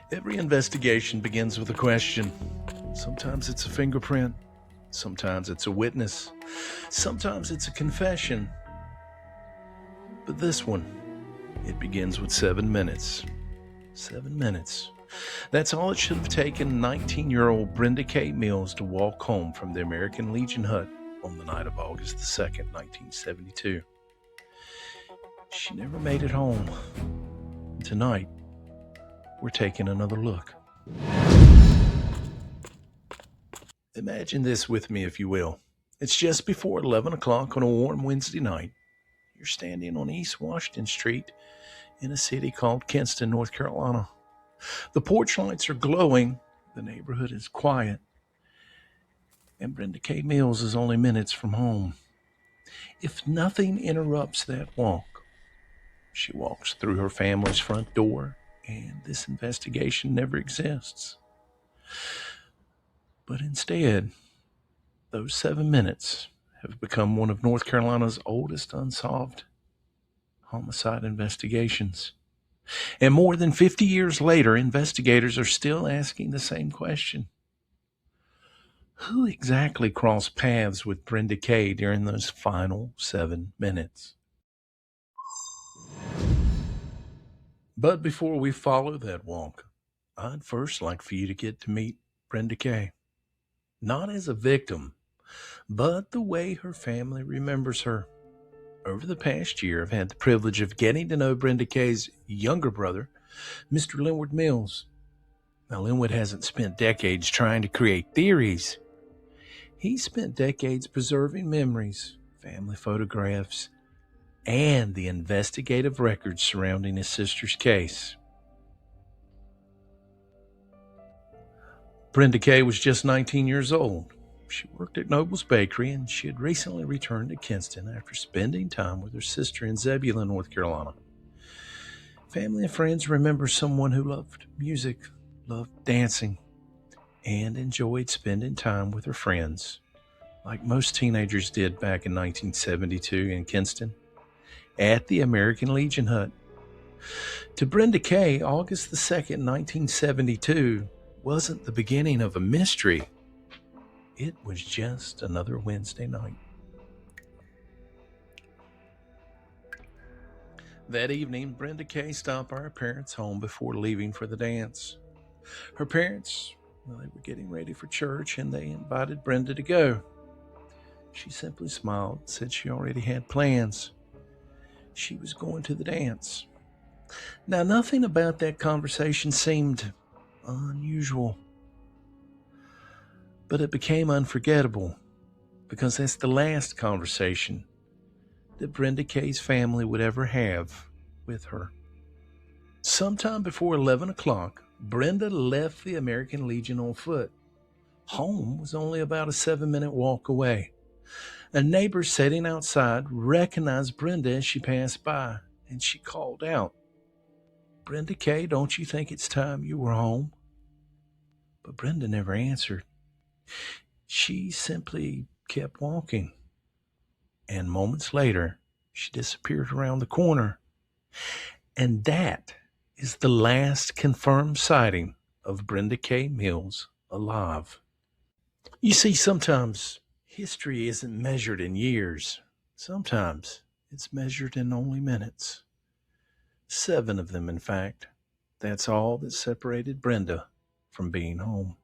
Every investigation begins with a question. Sometimes it's a fingerprint. Sometimes it's a witness. Sometimes it's a confession. But this one, it begins with 7 minutes. 7 minutes. That's all it should have taken 19-year-old Brenda Kay Mills to walk home from the American Legion hut on the night of August the 2nd, 1972. She never made it home. Tonight, we're taking another look. Imagine this with me, if you will. It's just before 11 o'clock on a warm Wednesday night. You're standing on East Washington Street in a city called Kinston, North Carolina. The porch lights are glowing, the neighborhood is quiet, and Brenda Kay Mills is only minutes from home. If nothing interrupts that walk, she walks through her family's front door, and this investigation never exists. But instead, those 7 minutes have become one of North Carolina's oldest unsolved homicide investigations. And more than 50 years later, investigators are still asking the same question. Who exactly crossed paths with Brenda Kay during those final 7 minutes? But before we follow that walk, I'd first like for you to get to meet Brenda Kay. Not as a victim, but the way her family remembers her. Over the past year, I've had the privilege of getting to know Brenda Kay's younger brother, Mr. Linwood Mills. Now, Linwood hasn't spent decades trying to create theories. He spent decades preserving memories, family photographs, and the investigative records surrounding his sister's case. Brenda Kay was just 19 years old. She worked at Noble's Bakery, and she had recently returned to Kinston after spending time with her sister in Zebulon, North Carolina. Family and friends remember someone who loved music, loved dancing, and enjoyed spending time with her friends, like most teenagers did back in 1972 in Kinston, at the American Legion hut. To Brenda Kay, August the 2nd, 1972 wasn't the beginning of a mystery. It was just another Wednesday night. That evening, Brenda Kay stopped by her parents' home before leaving for the dance. Her parents, they were getting ready for church, and they invited Brenda to go. She simply smiled and said she already had plans. She was going to the dance. Now, nothing about that conversation seemed unusual. But it became unforgettable because that's the last conversation that Brenda Kay's family would ever have with her. Sometime before 11 o'clock, Brenda left the American Legion on foot. Home was only about a 7-minute walk away. A neighbor sitting outside recognized Brenda as she passed by, and she called out, "Brenda Kay, don't you think it's time you were home?" But Brenda never answered. She simply kept walking, and moments later, she disappeared around the corner. And that is the last confirmed sighting of Brenda Kay Mills alive. You see, sometimes history isn't measured in years. Sometimes it's measured in only minutes. 7 of them, in fact. That's all that separated Brenda from being home.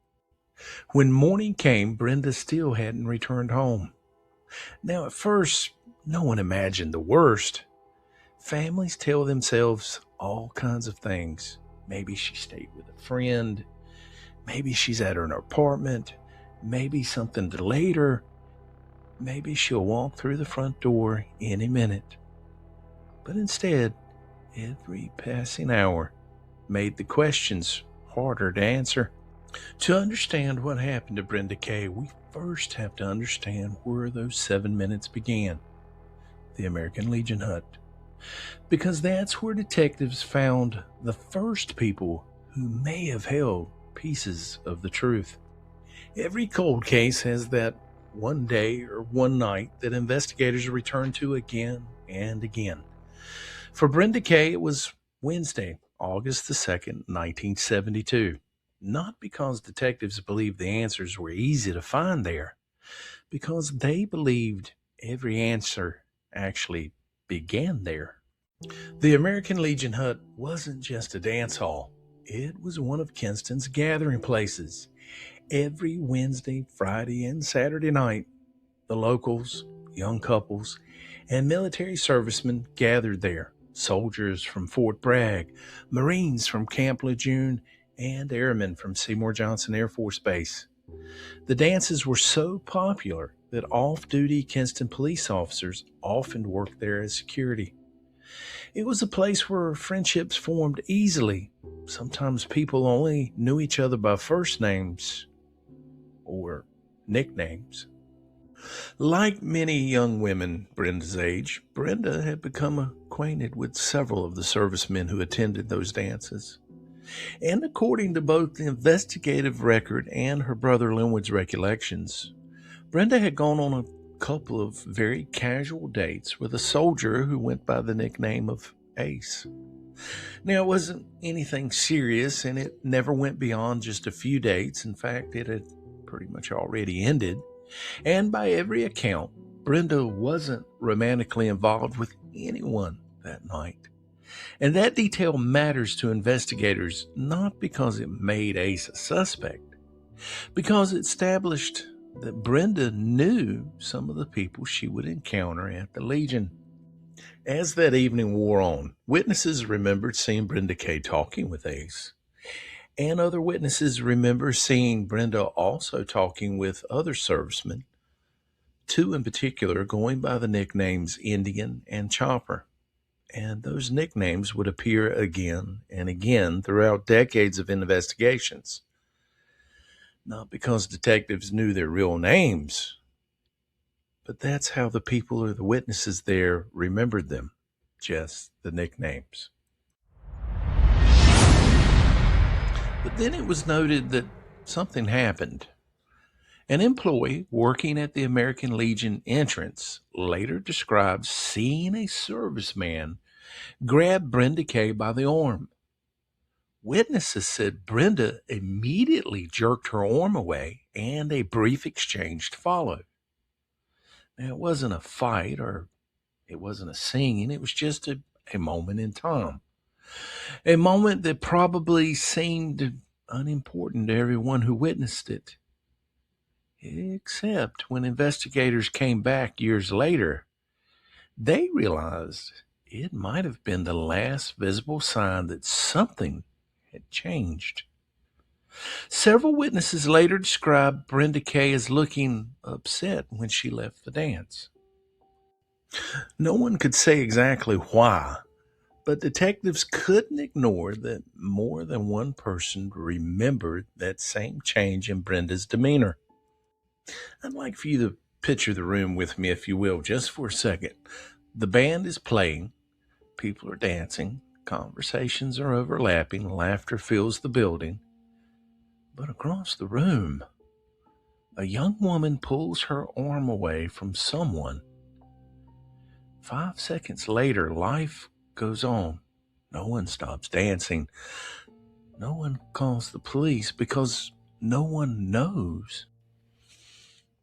When morning came, Brenda still hadn't returned home. Now, at first, no one imagined the worst. Families tell themselves all kinds of things. Maybe she stayed with a friend. Maybe she's at her apartment. Maybe something delayed her. Maybe she'll walk through the front door any minute. But instead, every passing hour made the questions harder to answer. To understand what happened to Brenda Kay, we first have to understand where those 7 minutes began. The American Legion hut. Because that's where detectives found the first people who may have held pieces of the truth. Every cold case has that one day or one night that investigators return to again and again. For Brenda Kay, it was Wednesday, August the 2nd, 1972. Not because detectives believed the answers were easy to find there, because they believed every answer actually began there. The American Legion hut wasn't just a dance hall. It was one of Kinston's gathering places. Every Wednesday, Friday, and Saturday night, the locals, young couples, and military servicemen gathered there. Soldiers from Fort Bragg, Marines from Camp Lejeune, and airmen from Seymour Johnson Air Force Base. The dances were so popular that off-duty Kinston police officers often worked there as security. It was a place where friendships formed easily. Sometimes people only knew each other by first names or nicknames. Like many young women Brenda's age, Brenda had become acquainted with several of the servicemen who attended those dances. And according to both the investigative record and her brother Linwood's recollections, Brenda had gone on a couple of very casual dates with a soldier who went by the nickname of Ace. Now, it wasn't anything serious, and it never went beyond just a few dates. In fact, it had pretty much already ended. And by every account, Brenda wasn't romantically involved with anyone that night. And that detail matters to investigators not because it made Ace a suspect, because it established that Brenda knew some of the people she would encounter at the Legion. As that evening wore on, witnesses remembered seeing Brenda Kay talking with Ace, and other witnesses remember seeing Brenda also talking with other servicemen, two in particular going by the nicknames Indian and Chopper. And those nicknames would appear again and again throughout decades of investigations. Not because detectives knew their real names, but that's how the people or the witnesses there remembered them, just the nicknames. But then it was noted that something happened. An employee working at the American Legion entrance later described seeing a serviceman grab Brenda Kay by the arm. Witnesses said Brenda immediately jerked her arm away and a brief exchange followed. Now, it wasn't a fight or it wasn't a singing, it was just a moment in time. A moment that probably seemed unimportant to everyone who witnessed it. Except when investigators came back years later, they realized it might have been the last visible sign that something had changed. Several witnesses later described Brenda Kay as looking upset when she left the dance. No one could say exactly why, but detectives couldn't ignore that more than one person remembered that same change in Brenda's demeanor. I'd like for you to picture the room with me, if you will, just for a second. The band is playing, people are dancing, conversations are overlapping, laughter fills the building. But across the room, a young woman pulls her arm away from someone. 5 seconds later, life goes on. No one stops dancing. No one calls the police because no one knows.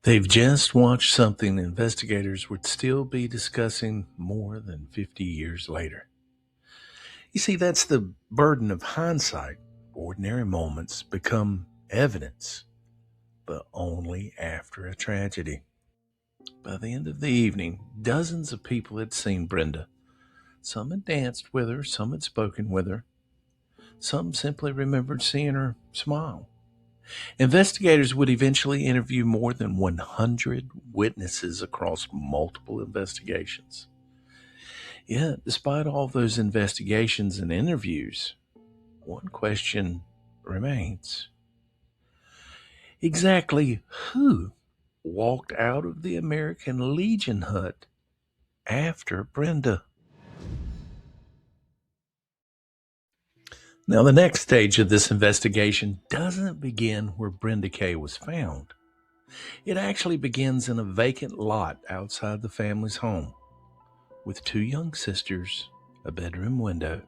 They've just watched something investigators would still be discussing more than 50 years later. You see, that's the burden of hindsight. Ordinary moments become evidence, but only after a tragedy. By the end of the evening, dozens of people had seen Brenda. Some had danced with her, some had spoken with her. Some simply remembered seeing her smile. Investigators would eventually interview more than 100 witnesses across multiple investigations. Yet, despite all those investigations and interviews, one question remains. Exactly who walked out of the American Legion hut after Brenda? Now, the next stage of this investigation doesn't begin where Brenda Kay was found. It actually begins in a vacant lot outside the family's home, with two young sisters, a bedroom window,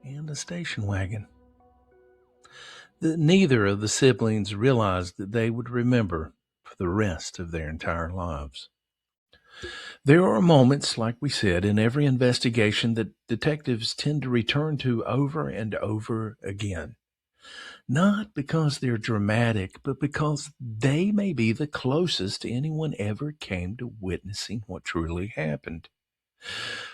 and a station wagon that neither of the siblings realized that they would remember for the rest of their entire lives. There are moments, like we said, in every investigation that detectives tend to return to over and over again. Not because they're dramatic, but because they may be the closest anyone ever came to witnessing what truly happened.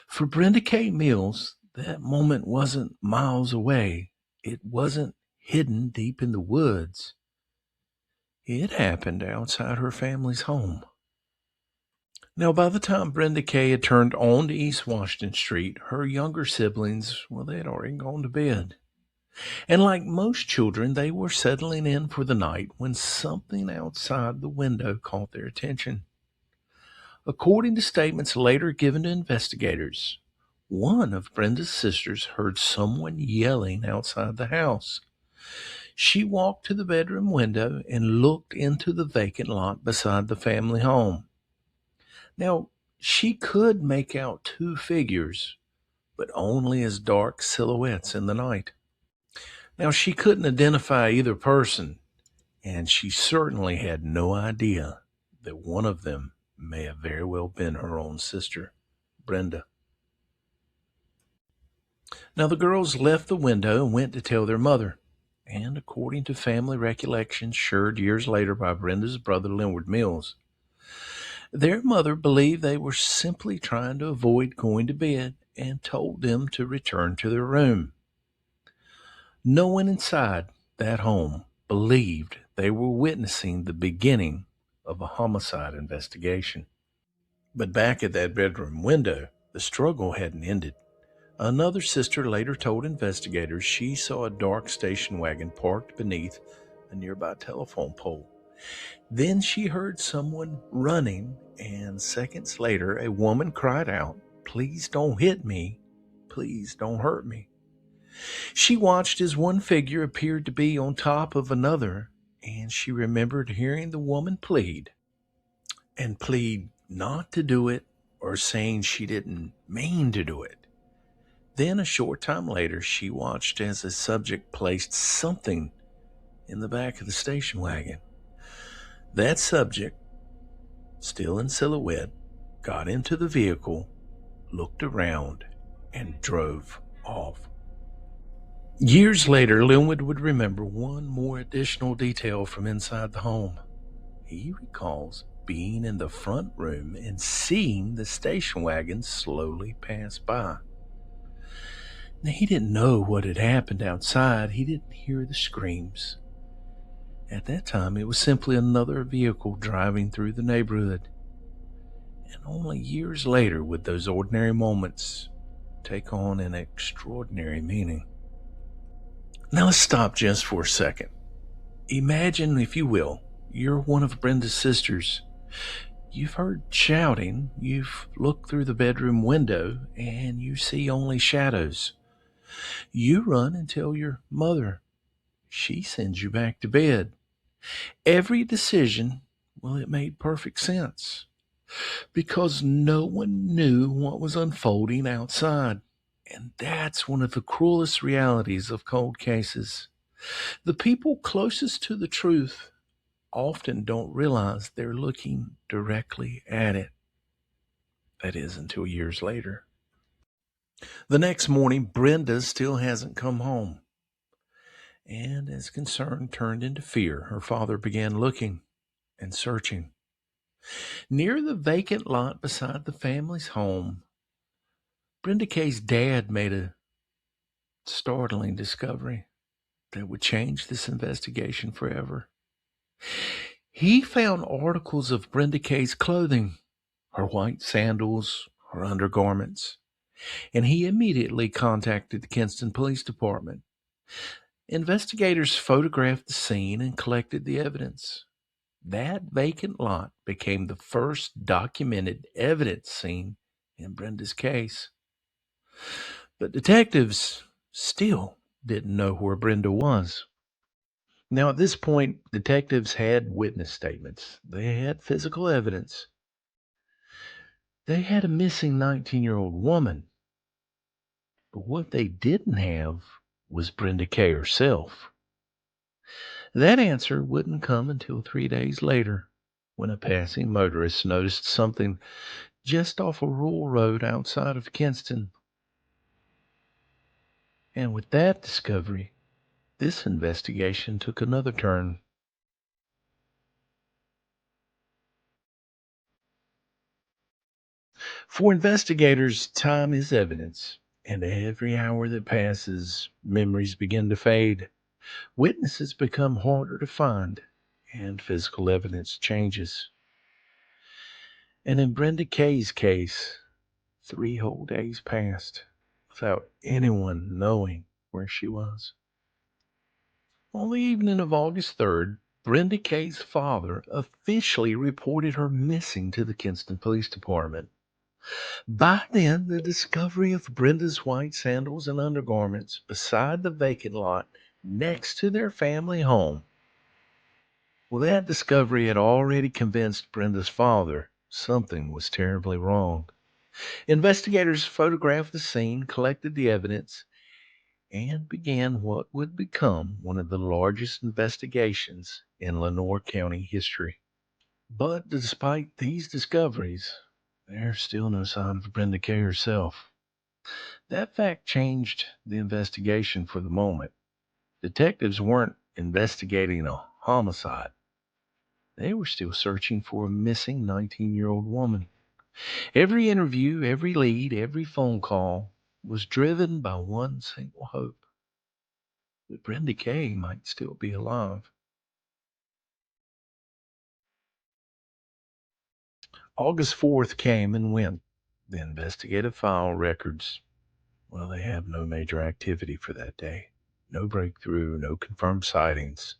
For Brenda Kay Mills, that moment wasn't miles away. It wasn't hidden deep in the woods. It happened outside her family's home. Now, by the time Brenda Kay had turned on to East Washington Street, her younger siblings, well, they had already gone to bed. And like most children, they were settling in for the night when something outside the window caught their attention. According to statements later given to investigators, one of Brenda's sisters heard someone yelling outside the house. She walked to the bedroom window and looked into the vacant lot beside the family home. Now, she could make out two figures, but only as dark silhouettes in the night. Now, she couldn't identify either person, and she certainly had no idea that one of them may have very well been her own sister, Brenda. Now, the girls left the window and went to tell their mother. And according to family recollections shared years later by Brenda's brother, Linwood Mills, their mother believed they were simply trying to avoid going to bed and told them to return to their room. No one inside that home believed they were witnessing the beginning of a homicide investigation. But back at that bedroom window, the struggle hadn't ended. Another sister later told investigators she saw a dark station wagon parked beneath a nearby telephone pole. Then she heard someone running, and seconds later, a woman cried out, "Please don't hit me. Please don't hurt me." She watched as one figure appeared to be on top of another, and she remembered hearing the woman plead not to do it or saying she didn't mean to do it. Then, a short time later, she watched as the subject placed something in the back of the station wagon. That subject, still in silhouette, got into the vehicle, looked around, and drove off. Years later, Linwood would remember one more additional detail from inside the home. He recalls being in the front room and seeing the station wagon slowly pass by. Now, he didn't know what had happened outside. He didn't hear the screams. At that time, it was simply another vehicle driving through the neighborhood. And only years later would those ordinary moments take on an extraordinary meaning. Now let's stop just for a second. Imagine, if you will, you're one of Brenda's sisters. You've heard shouting, you've looked through the bedroom window, and you see only shadows. You run and tell your mother. She sends you back to bed. Every decision, well, it made perfect sense because no one knew what was unfolding outside. And that's one of the cruelest realities of cold cases. The people closest to the truth often don't realize they're looking directly at it. That is, until years later. The next morning, Brenda still hasn't come home. And as concern turned into fear, her father began looking and searching. Near the vacant lot beside the family's home, Brenda Kay's dad made a startling discovery that would change this investigation forever. He found articles of Brenda Kay's clothing, her white sandals, her undergarments, and he immediately contacted the Kinston Police Department. Investigators photographed the scene and collected the evidence. That vacant lot became the first documented evidence scene in Brenda's case. But detectives still didn't know where Brenda was. Now, at this point, detectives had witness statements. They had physical evidence. They had a missing 19-year-old woman. But what they didn't have was Brenda Kay herself. That answer wouldn't come until 3 days later, when a passing motorist noticed something just off a rural road outside of Kinston. And with that discovery, this investigation took another turn. For investigators, time is evidence, and every hour that passes, memories begin to fade. Witnesses become harder to find, and physical evidence changes. And in Brenda Kay's case, 3 whole days passed without anyone knowing where she was. On the evening of August 3rd, Brenda Kay's father officially reported her missing to the Kinston Police Department. By then, the discovery of Brenda's white sandals and undergarments beside the vacant lot next to their family home, well, that discovery had already convinced Brenda's father something was terribly wrong. Investigators photographed the scene, collected the evidence, and began what would become one of the largest investigations in Lenoir County history. But despite these discoveries, there's still no sign of Brenda Kay herself. That fact changed the investigation for the moment. Detectives weren't investigating a homicide. They were still searching for a missing 19-year-old woman. Every interview, every lead, every phone call was driven by one single hope: that Brenda Kay might still be alive. August 4th came and went. The investigative file records, well, they have no major activity for that day. No breakthrough, no confirmed sightings.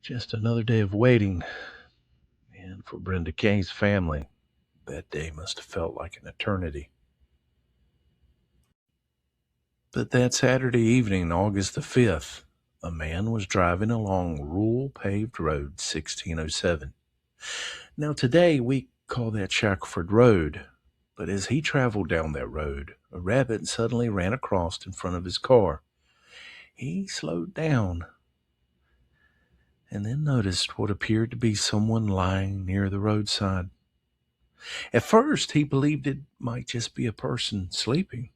Just another day of waiting. And for Brenda Kay's family, that day must have felt like an eternity. But that Saturday evening, August the 5th, a man was driving along rural paved road 1607. Now, today we call that Shackelford Road, but as he traveled down that road, a rabbit suddenly ran across in front of his car. He slowed down and then noticed what appeared to be someone lying near the roadside. At first, he believed it might just be a person sleeping,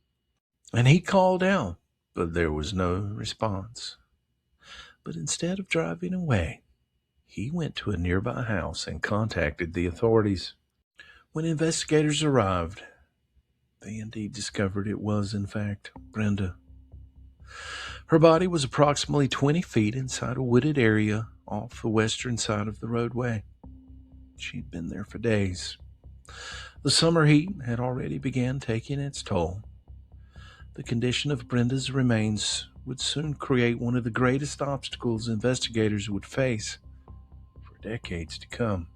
and he called out, but there was no response. But instead of driving away, he went to a nearby house and contacted the authorities. When investigators arrived, they indeed discovered it was, in fact, Brenda. Her body was approximately 20 feet inside a wooded area off the western side of the roadway. She'd been there for days. The summer heat had already begun taking its toll. The condition of Brenda's remains would soon create one of the greatest obstacles investigators would face for decades to come.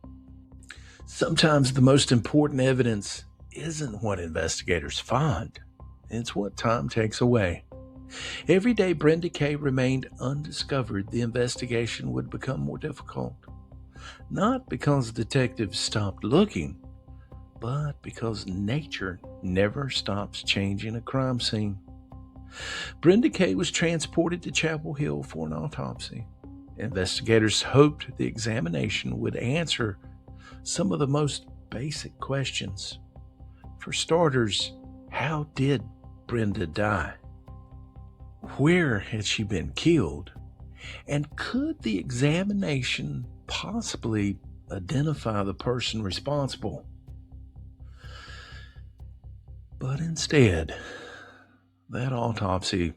Sometimes the most important evidence isn't what investigators find, it's what time takes away. Every day Brenda Kay remained undiscovered, the investigation would become more difficult. Not because detectives stopped looking, but because nature never stops changing a crime scene. Brenda Kay was transported to Chapel Hill for an autopsy. Investigators hoped the examination would answer some of the most basic questions. For starters, how did Brenda die? Where had she been killed? And could the examination possibly identify the person responsible? But instead, that autopsy,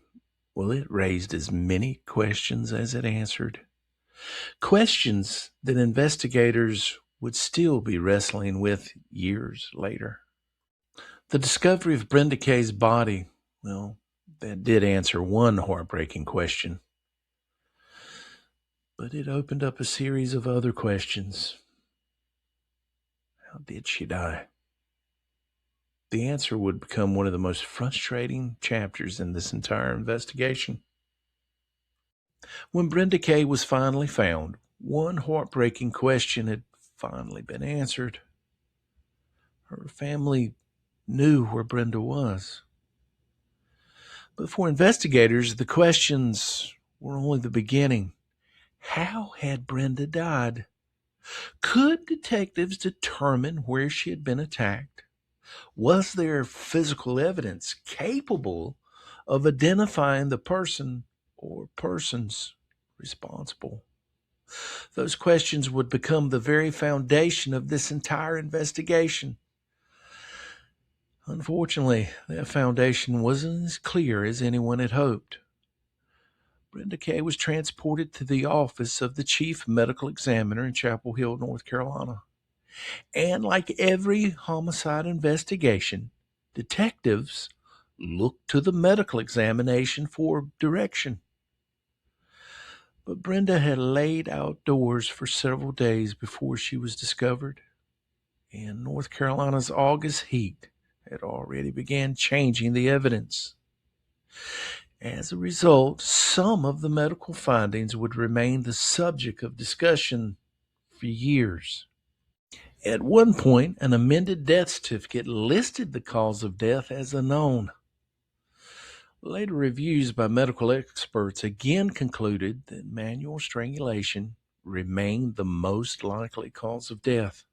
well, it raised as many questions as it answered. Questions that investigators would still be wrestling with years later. The discovery of Brenda Kay's body, well, that did answer one heartbreaking question. But it opened up a series of other questions. How did she die? The answer would become one of the most frustrating chapters in this entire investigation. When Brenda Kay was finally found, one heartbreaking question had finally been answered. Her family knew where Brenda was. But for investigators, the questions were only the beginning. How had Brenda died? Could detectives determine where she had been attacked? Was there physical evidence capable of identifying the person or persons responsible? Those questions would become the very foundation of this entire investigation. Unfortunately, that foundation wasn't as clear as anyone had hoped. Brenda Kay was transported to the office of the chief medical examiner in Chapel Hill, North Carolina. And like every homicide investigation, detectives looked to the medical examination for direction. But Brenda had laid outdoors for several days before she was discovered, and North Carolina's August heat had already began changing the evidence. As a result, some of the medical findings would remain the subject of discussion for years. At one point, an amended death certificate listed the cause of death as unknown. Later reviews by medical experts again concluded that manual strangulation remained the most likely cause of death.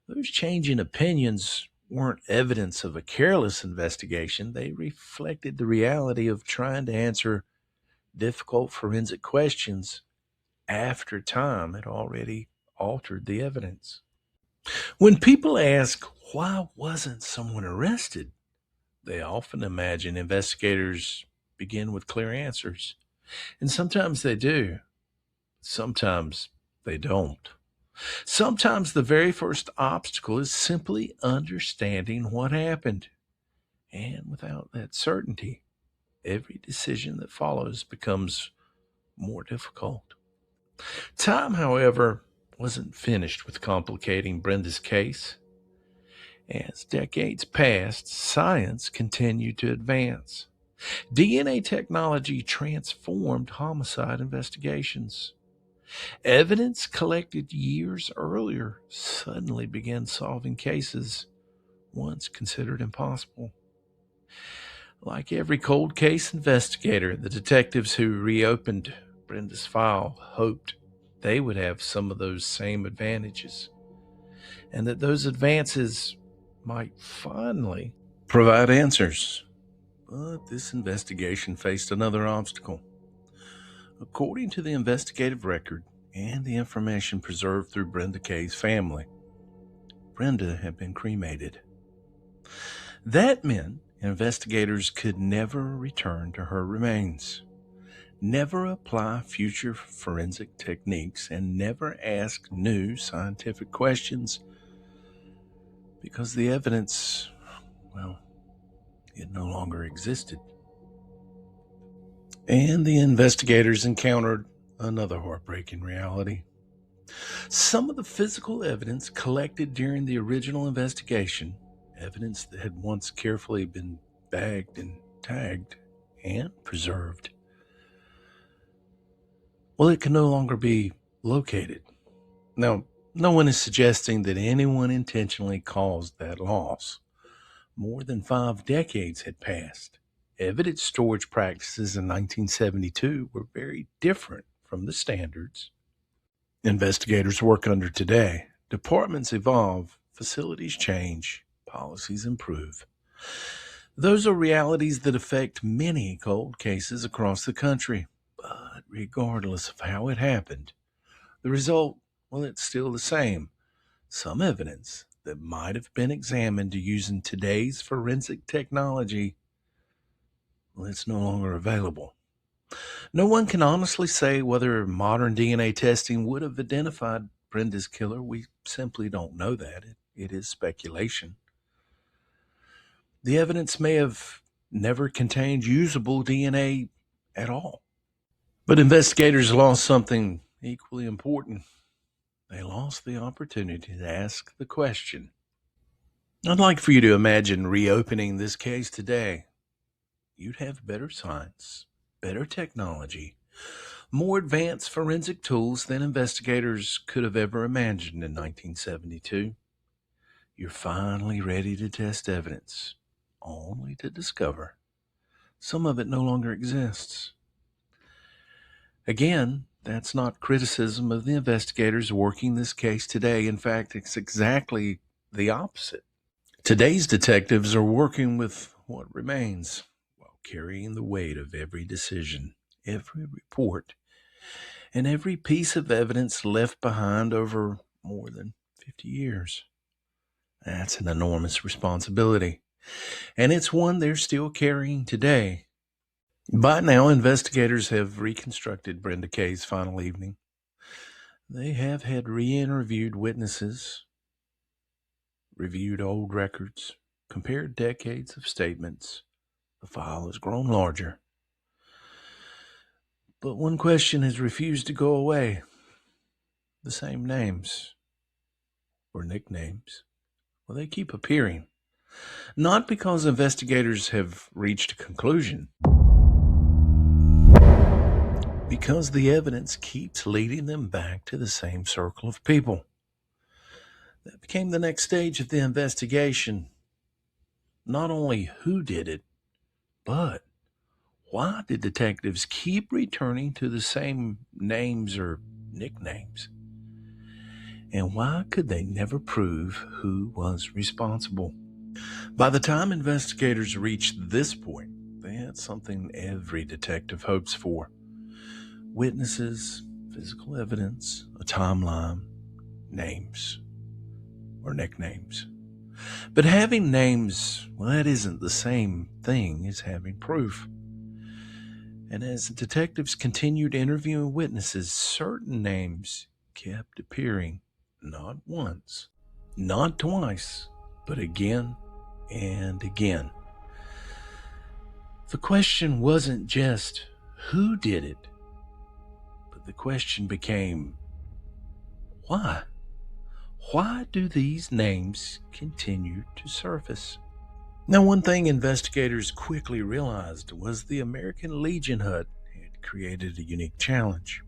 Those changing opinions weren't evidence of a careless investigation. They reflected the reality of trying to answer difficult forensic questions after time had already altered the evidence. When people ask, why wasn't someone arrested? They often imagine investigators begin with clear answers. And sometimes they do. Sometimes they don't. Sometimes the very first obstacle is simply understanding what happened. And without that certainty, every decision that follows becomes more difficult. Time, however, wasn't finished with complicating Brenda's case. As decades passed, science continued to advance. DNA technology transformed homicide investigations. Evidence collected years earlier suddenly began solving cases once considered impossible. Like every cold case investigator, the detectives who reopened Brenda's file hoped they would have some of those same advantages, and that those advances might finally provide answers. But this investigation faced another obstacle. According to the investigative record and the information preserved through Brenda Kay's family, Brenda had been cremated. That meant investigators could never return to her remains, never apply future forensic techniques, and never ask new scientific questions because the evidence, well, it no longer existed. And the investigators encountered another heartbreaking reality. Some of the physical evidence collected during the original investigation, evidence that had once carefully been bagged and tagged and preserved, well, it can no longer be located. Now, no one is suggesting that anyone intentionally caused that loss. More than 5 decades had passed. Evidence storage practices in 1972 were very different from the standards investigators work under today. Departments evolve, facilities change, policies improve. Those are realities that affect many cold cases across the country. But regardless of how it happened, the result, well, it's still the same. Some evidence that might have been examined using today's forensic technology, well, it's no longer available. No one can honestly say whether modern DNA testing would have identified Brenda's killer. We simply don't know that. It is speculation. The evidence may have never contained usable DNA at all. But investigators lost something equally important. They lost the opportunity to ask the question. I'd like for you to imagine reopening this case today. You'd have better science, better technology, more advanced forensic tools than investigators could have ever imagined in 1972. You're finally ready to test evidence, only to discover some of it no longer exists. Again, that's not criticism of the investigators working this case today. In fact, it's exactly the opposite. Today's detectives are working with what remains while carrying the weight of every decision, every report, and every piece of evidence left behind over more than 50 years. That's an enormous responsibility, and it's one they're still carrying today. By now, investigators have reconstructed Brenda Kay's final evening. They have had re-interviewed witnesses, reviewed old records, compared decades of statements. The file has grown larger. But one question has refused to go away. The same names, or nicknames, well, they keep appearing. Not because investigators have reached a conclusion, because the evidence keeps leading them back to the same circle of people. That became the next stage of the investigation. Not only who did it, but why did detectives keep returning to the same names or nicknames? And why could they never prove who was responsible? By the time investigators reached this point, they had something every detective hopes for: witnesses, physical evidence, a timeline, names, or nicknames. But having names, well, that isn't the same thing as having proof. And as the detectives continued interviewing witnesses, certain names kept appearing, not once, not twice, but again and again. The question wasn't just who did it, but the question became, why? Why do these names continue to surface? Now, one thing investigators quickly realized was the American Legion hut had created a unique challenge.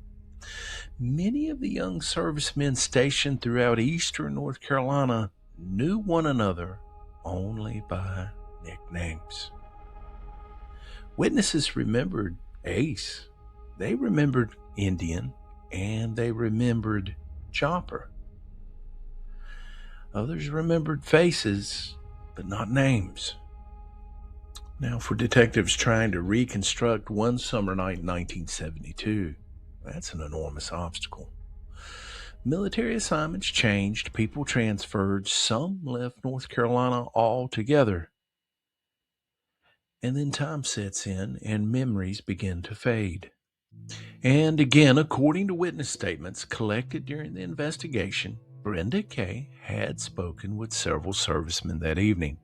Many of the young servicemen stationed throughout eastern North Carolina knew one another only by nicknames. Witnesses remembered Ace, they remembered Indian, and they remembered Chopper. Others remembered faces, but not names. Now, for detectives trying to reconstruct one summer night in 1972, that's an enormous obstacle. Military assignments changed, people transferred, some left North Carolina altogether. And then time sets in and memories begin to fade. And again, according to witness statements collected during the investigation, Brenda Kay had spoken with several servicemen that evening.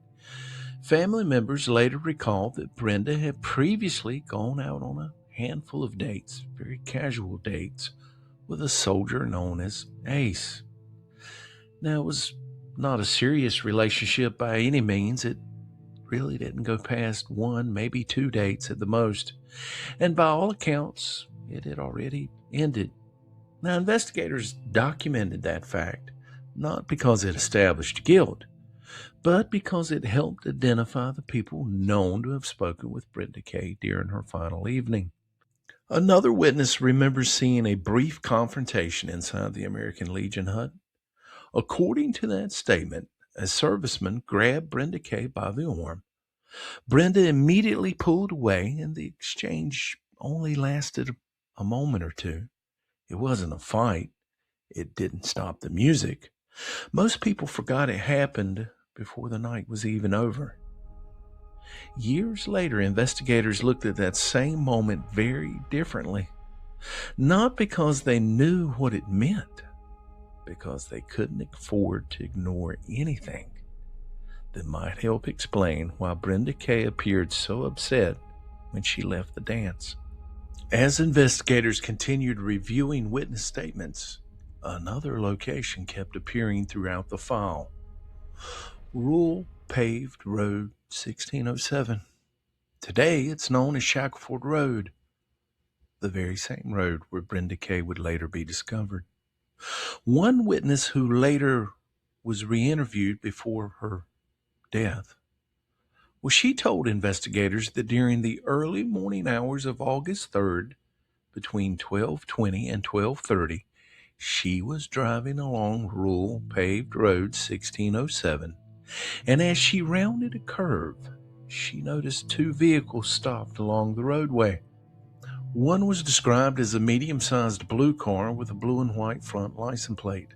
Family members later recalled that Brenda had previously gone out on a handful of dates, very casual dates, with a soldier known as Ace. Now, it was not a serious relationship by any means. It really didn't go past one, maybe two dates at the most. And by all accounts, it had already ended. Now, investigators documented that fact, not because it established guilt, but because it helped identify the people known to have spoken with Brenda Kay during her final evening. Another witness remembers seeing a brief confrontation inside the American Legion hut. According to that statement, a serviceman grabbed Brenda Kay by the arm. Brenda immediately pulled away, and the exchange only lasted a moment or two. It wasn't a fight. It didn't stop the music. Most people forgot it happened before the night was even over. Years later, investigators looked at that same moment very differently. Not because they knew what it meant, because they couldn't afford to ignore anything that might help explain why Brenda Kay appeared so upset when she left the dance. As investigators continued reviewing witness statements, another location kept appearing throughout the file. Rural Paved Road 1607. Today it's known as Shackleford Road, the very same road where Brenda Kay would later be discovered. One witness who later was re-interviewed before her death Well, she told investigators that during the early morning hours of August 3rd, between 12:20 and 12:30, she was driving along rural paved road 1607, and as she rounded a curve, she noticed two vehicles stopped along the roadway. One was described as a medium-sized blue car with a blue and white front license plate.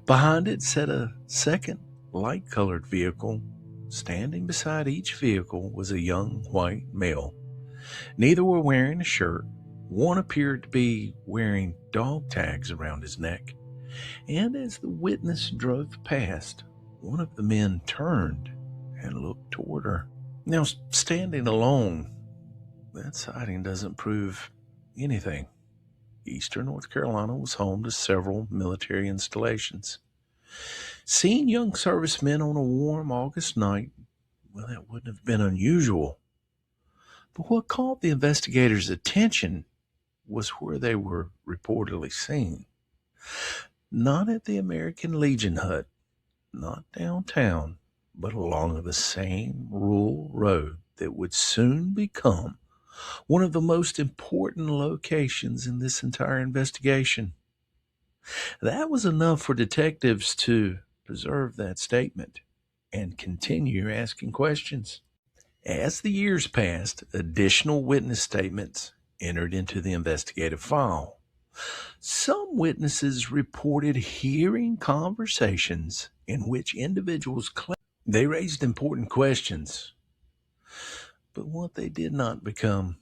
Behind it sat a second light-colored vehicle. Standing beside each vehicle was a young white male. Neither were wearing a shirt. One appeared to be wearing dog tags around his neck. And as the witness drove past, one of the men turned and looked toward her. Now, standing alone, that sighting doesn't prove anything. Eastern North Carolina was home to several military installations. Seeing young servicemen on a warm August night, well, that wouldn't have been unusual. But what caught the investigators' attention was where they were reportedly seen. Not at the American Legion hut, not downtown, but along the same rural road that would soon become one of the most important locations in this entire investigation. That was enough for detectives to preserve that statement and continue asking questions. As the years passed, additional witness statements entered into the investigative file. Some witnesses reported hearing conversations in which individuals claimed they raised important questions, but what they did not become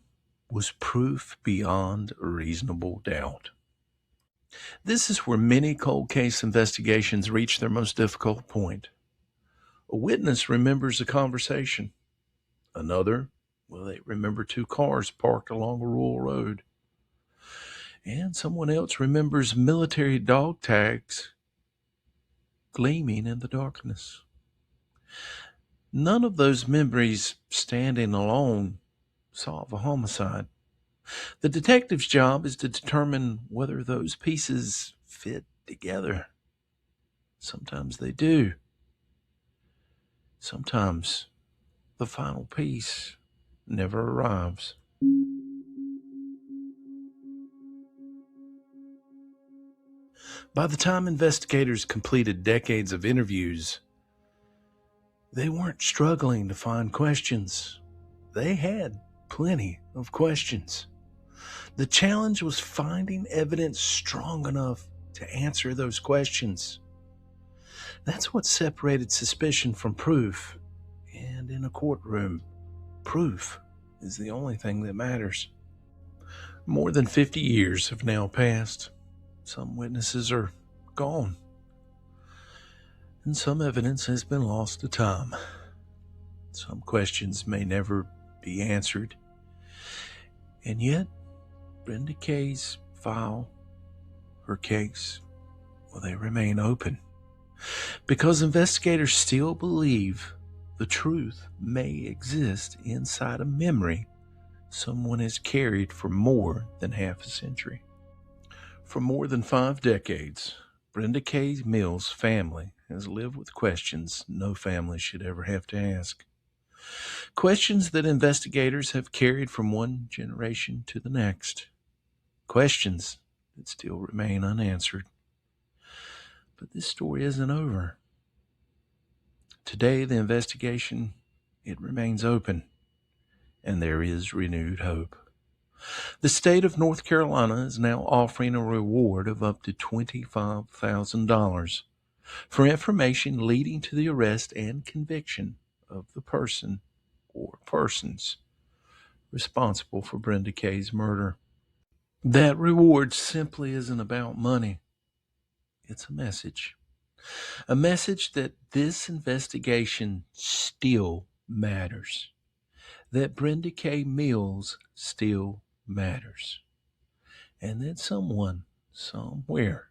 was proof beyond reasonable doubt. This is where many cold case investigations reach their most difficult point. A witness remembers a conversation. Another, well, they remember two cars parked along a rural road. And someone else remembers military dog tags gleaming in the darkness. None of those memories, standing alone, solve a homicide. The detective's job is to determine whether those pieces fit together. Sometimes they do. Sometimes the final piece never arrives. By the time investigators completed decades of interviews, they weren't struggling to find questions. They had plenty of questions. The challenge was finding evidence strong enough to answer those questions. That's what separated suspicion from proof. And in a courtroom, proof is the only thing that matters. More than 50 years have now passed. Some witnesses are gone, and some evidence has been lost to time. Some questions may never be answered, and yet Brenda Kay's file, her case, well, they remain open because investigators still believe the truth may exist inside a memory someone has carried for more than half a century. For more than 5 decades, Brenda Kay Mills' family has lived with questions no family should ever have to ask. Questions that investigators have carried from one generation to the next. Questions that still remain unanswered. But this story isn't over. Today, the investigation, it remains open, and there is renewed hope. The state of North Carolina is now offering a reward of up to $25,000 for information leading to the arrest and conviction of the person or persons responsible for Brenda Kay's murder. That reward simply isn't about money. It's a message. A message that this investigation still matters. That Brenda Kay Mills still matters. And that someone, somewhere,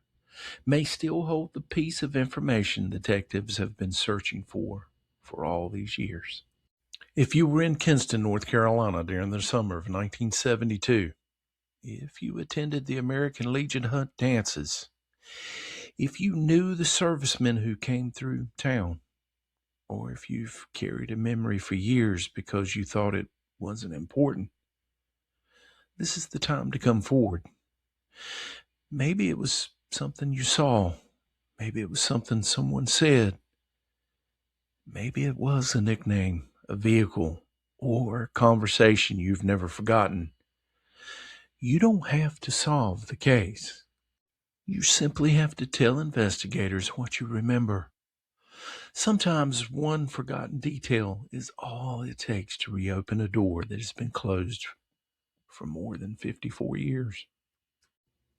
may still hold the piece of information detectives have been searching for all these years. If you were in Kinston, North Carolina during the summer of 1972, if you attended the American Legion Hunt dances, if you knew the servicemen who came through town, or if you've carried a memory for years because you thought it wasn't important, this is the time to come forward. Maybe it was something you saw. Maybe it was something someone said. Maybe it was a nickname, a vehicle, or a conversation you've never forgotten. You don't have to solve the case. You simply have to tell investigators what you remember. Sometimes one forgotten detail is all it takes to reopen a door that has been closed for more than 54 years.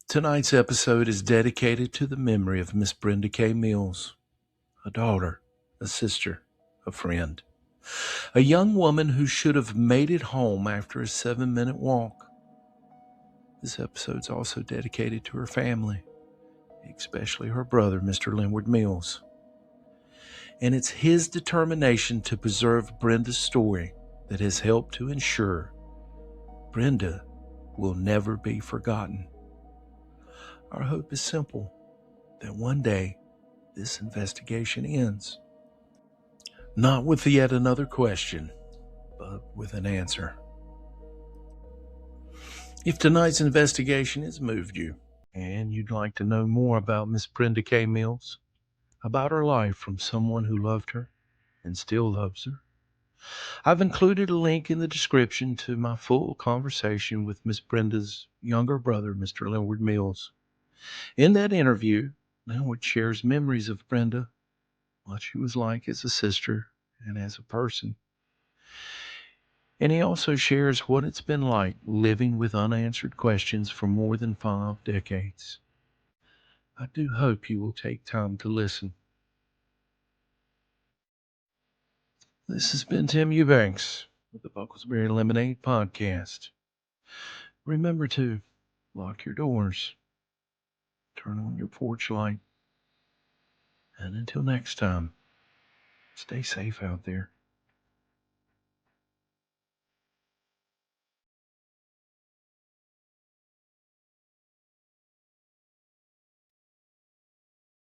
Tonight's episode is dedicated to the memory of Miss Brenda Kay Mills, a daughter, a sister, a friend, a young woman who should have made it home after a 7-minute walk. This episode's also dedicated to her family, especially her brother, Mr. Linwood Mills. And it's his determination to preserve Brenda's story that has helped to ensure Brenda will never be forgotten. Our hope is simple, that one day this investigation ends. Not with yet another question, but with an answer. If tonight's investigation has moved you, and you'd like to know more about Miss Brenda Kay Mills, about her life from someone who loved her and still loves her, I've included a link in the description to my full conversation with Miss Brenda's younger brother, Mr. Linwood Mills. In that interview, Linwood shares memories of Brenda, what she was like as a sister and as a person. And he also shares what it's been like living with unanswered questions for more than 5 decades. I do hope you will take time to listen. This has been Tim Eubanks with the Bucklesberry Lemonade Podcast. Remember to lock your doors, turn on your porch light, and until next time, stay safe out there.